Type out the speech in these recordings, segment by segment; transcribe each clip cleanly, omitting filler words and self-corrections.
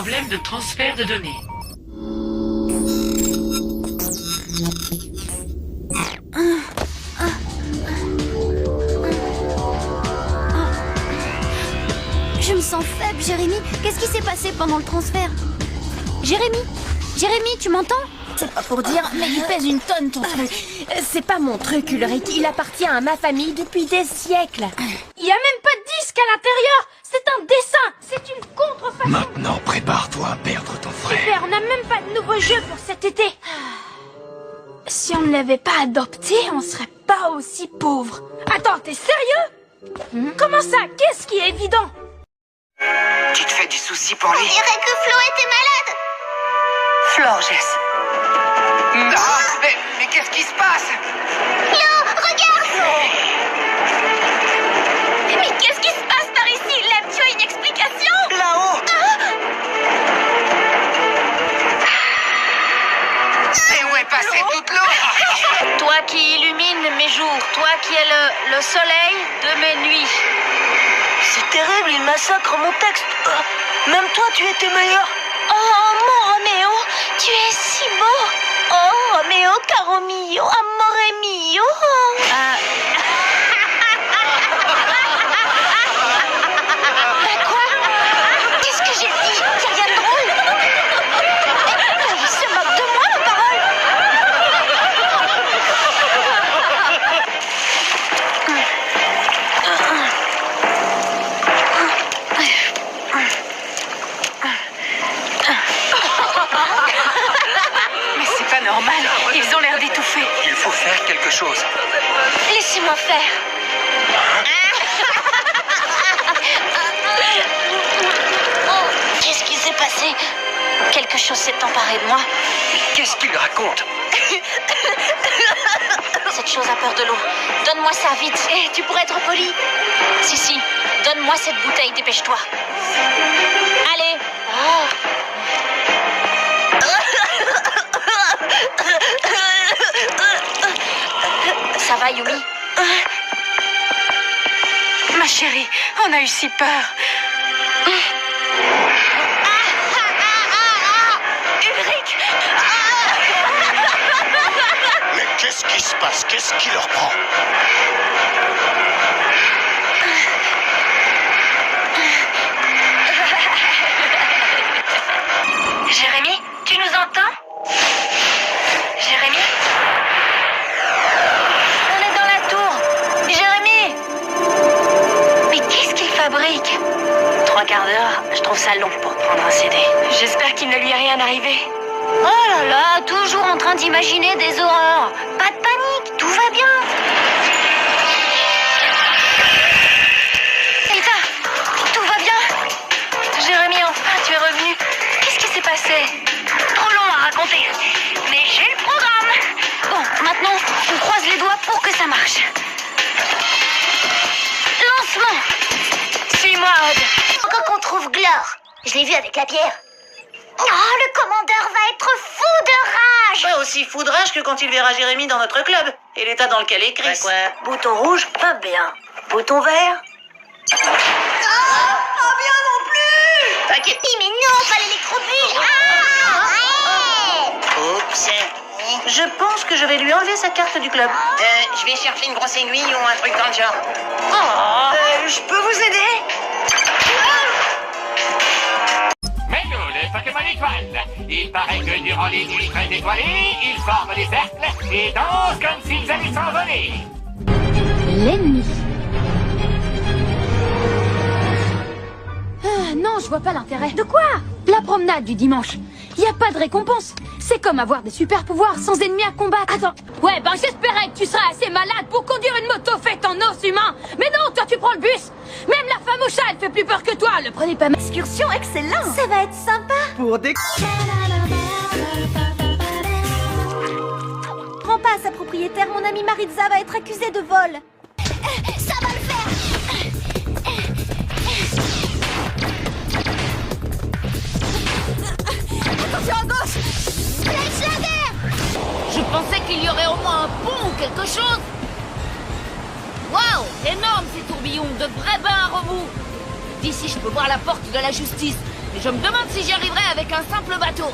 Problème de transfert de données. Je me sens faible, Jérémy. Qu'est-ce qui s'est passé pendant le transfert? Jérémy, tu m'entends? C'est pas pour dire, mais il pèse une tonne ton truc. C'est pas mon truc, Ulrich. Il appartient à ma famille depuis des siècles. Il y a même pas de disque à l'intérieur. C'est un dessin. C'est une contrefaçon. Maintenant, prépare-toi à perdre ton frère. Super, on n'a même pas de nouveau jeu pour cet été. Si on ne l'avait pas adopté, on serait pas aussi pauvre. Attends, t'es sérieux? Comment ça? Qu'est-ce qui est évident? Tu te fais du souci pour lui? On dirait que Flo était malade. Florges. Ah, mais qu'est-ce qui se passe? Flo, regarde! Mais qu'est-ce qui se passe par ici? Lem, tu as une explication? Là-haut! Et où est passée toute l'eau? Toi qui illumines mes jours, toi qui es le soleil de mes nuits. C'est terrible, il massacre mon texte. Même toi, tu étais meilleur. Oh, mon Roméo, tu es si beau. Oh, Roméo, caro mio, amore mio. Quoi? Qu'est-ce que j'ai dit? C'est rien de drôle. Il se moque de moi, la parole. Mais c'est pas normal, ils ont l'air d'étouffer. Il faut faire quelque chose. Laissez-moi faire. Qu'est-ce qui s'est passé? Quelque chose s'est emparé de moi. Qu'est-ce qu'il raconte? Cette chose a peur de l'eau. Donne-moi ça vite. Et tu pourrais être poli. Si. Donne-moi cette bouteille, dépêche-toi. Allez. Ça va, Yumi? Ma chérie, on a eu si peur. Ulrich! Mais qu'est-ce qui se passe? Qu'est-ce qui leur prend? Jérémy, tu nous entends? Jérémy? On est dans la tour. Jérémy! Mais qu'est-ce qu'il fabrique? 3 quarts d'heure, je trouve ça long pour prendre un CD. J'espère qu'il ne lui est rien arrivé. Oh là là, toujours en train d'imaginer des horreurs. Pas de panique, tout va bien. Rita, tout va bien? Jérémy, enfin, tu es revenu. Qu'est-ce qui s'est passé? Trop long à raconter. Mais j'ai le programme. Bon, maintenant, on croise les doigts pour que ça marche. Lancement. Suis-moi, Odd. Encore qu'on trouve Glor. Je l'ai vu avec la pierre. Oh, le commandeur va être fou de rage. Pas aussi fou de rage que quand il verra Jérémy dans notre club. Et l'état dans lequel est Chris. Bouton rouge, pas bien. Bouton vert. Pas bien non plus. T'inquiète. Mais non, pas l'électrobus. Oups. Je pense que je vais lui enlever sa carte du club. Je vais chercher une grosse aiguille ou un truc dans le genre. Je peux vous aider? Mais nous, les Pokémon étoiles, il paraît que durant les nuits très étoilées, ils forment des cercles et dansent comme s'ils allaient s'envoler. L'ennemi. Non, je vois pas l'intérêt. De quoi? La promenade du dimanche. Y a pas de récompense. C'est comme avoir des super pouvoirs sans ennemis à combattre. Attends. Ouais, ben j'espérais que tu serais assez malade pour conduire une moto faite en os humain. Mais non, toi tu prends le bus. Même la femme au chat, elle fait plus peur que toi. Le prenez pas mal. Excursion excellente. Ça va être sympa. Pour des... Prends pas à sa propriétaire, mon ami Maritza va être accusée de vol. Ça va le faire. Attention à gauche. Lèche la guerre. Je pensais qu'il y aurait au moins un pont ou quelque chose. Waouh, énorme ces tourbillons, de vrais bains à remous. D'ici, je peux voir la porte de la justice. Et je me demande si j'y arriverai avec un simple bateau.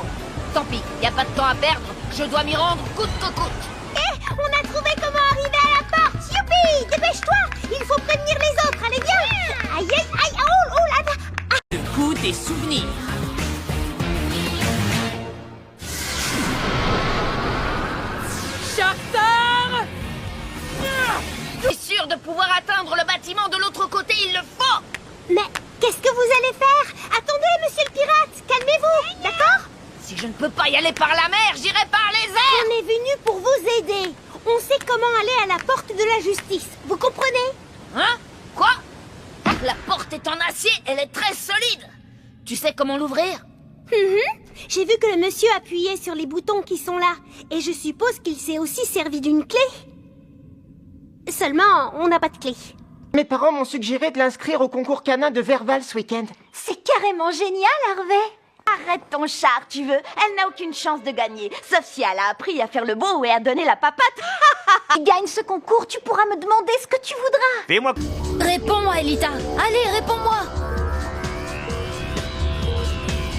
Tant pis, y a pas de temps à perdre. Je dois m'y rendre coûte que coûte. On a trouvé comment arriver à la porte. Youpi! Dépêche-toi! Il faut prévenir les autres, allez viens! Aïe aïe aïe! Oh là là! Le coup des souvenirs. Shaktar! Je suis sûr de pouvoir atteindre le bâtiment de l'autre côté, il le faut! Mais qu'est-ce que vous allez faire? Attendez, monsieur le pirate! Calmez-vous, d'accord? Si je ne peux pas y aller par la mer, j'irai par les airs! On est venu pour vous aider. On sait comment aller à la porte de la justice. Vous comprenez? Hein? Quoi? La porte est en acier, elle est très solide. Tu sais comment l'ouvrir? J'ai vu que le monsieur appuyait sur les boutons qui sont là. Et je suppose qu'il s'est aussi servi d'une clé. Seulement, on n'a pas de clé. Mes parents m'ont suggéré de l'inscrire au concours canin de Verval ce week-end. C'est carrément génial, Harvey. Arrête ton char, tu veux. Elle n'a aucune chance de gagner. Sauf si elle a appris à faire le beau et à donner la papate. Si tu gagnes ce concours, tu pourras me demander ce que tu voudras. Fais-moi... Réponds-moi, Elita. Allez, réponds-moi.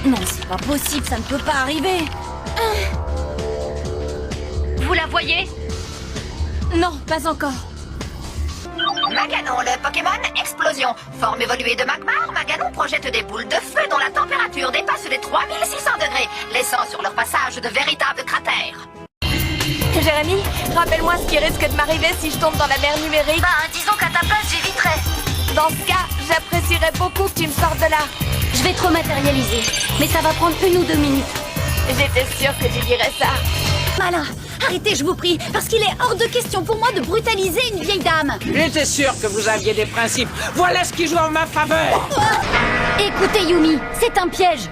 Non, c'est pas possible, ça ne peut pas arriver. Vous la voyez? Non, pas encore. Maganon, le Pokémon Explosion. Forme évoluée de Magmar, Maganon projette des boules de feu dont la température dépasse les 3600 degrés, laissant sur leur passage de véritables cratères. Jérémy, rappelle-moi ce qui risque de m'arriver si je tombe dans la mer numérique. Disons qu'à ta place, j'éviterais. Dans ce cas, j'apprécierais beaucoup que tu me sortes de là. Je vais te rematérialiser, mais ça va prendre 1 ou 2 minutes. J'étais sûre que tu dirais ça. Malin, arrêtez, je vous prie, parce qu'il est hors de question pour moi de brutaliser une vieille dame. J'étais sûr que vous aviez des principes. Voilà ce qui joue en ma faveur. Écoutez, Yumi, c'est un piège.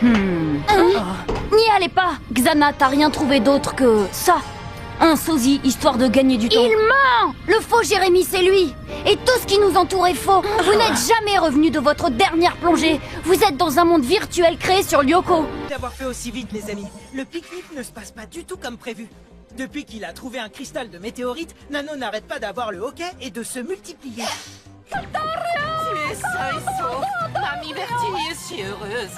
N'y allez pas. Xana, t'as rien trouvé d'autre que ça. Un sosie, histoire de gagner du temps. Il ment! Le faux Jérémy, c'est lui. Et tout ce qui nous entoure est faux. Vous n'êtes jamais revenu de votre dernière plongée. Vous êtes dans un monde virtuel créé sur Lyoko. D'avoir fait aussi vite, les amis. Le pique-nique ne se passe pas du tout comme prévu. Depuis qu'il a trouvé un cristal de météorite, Nano n'arrête pas d'avoir le hoquet et de se multiplier. Tu es sain et sauf. Mamie Bertie est si heureuse.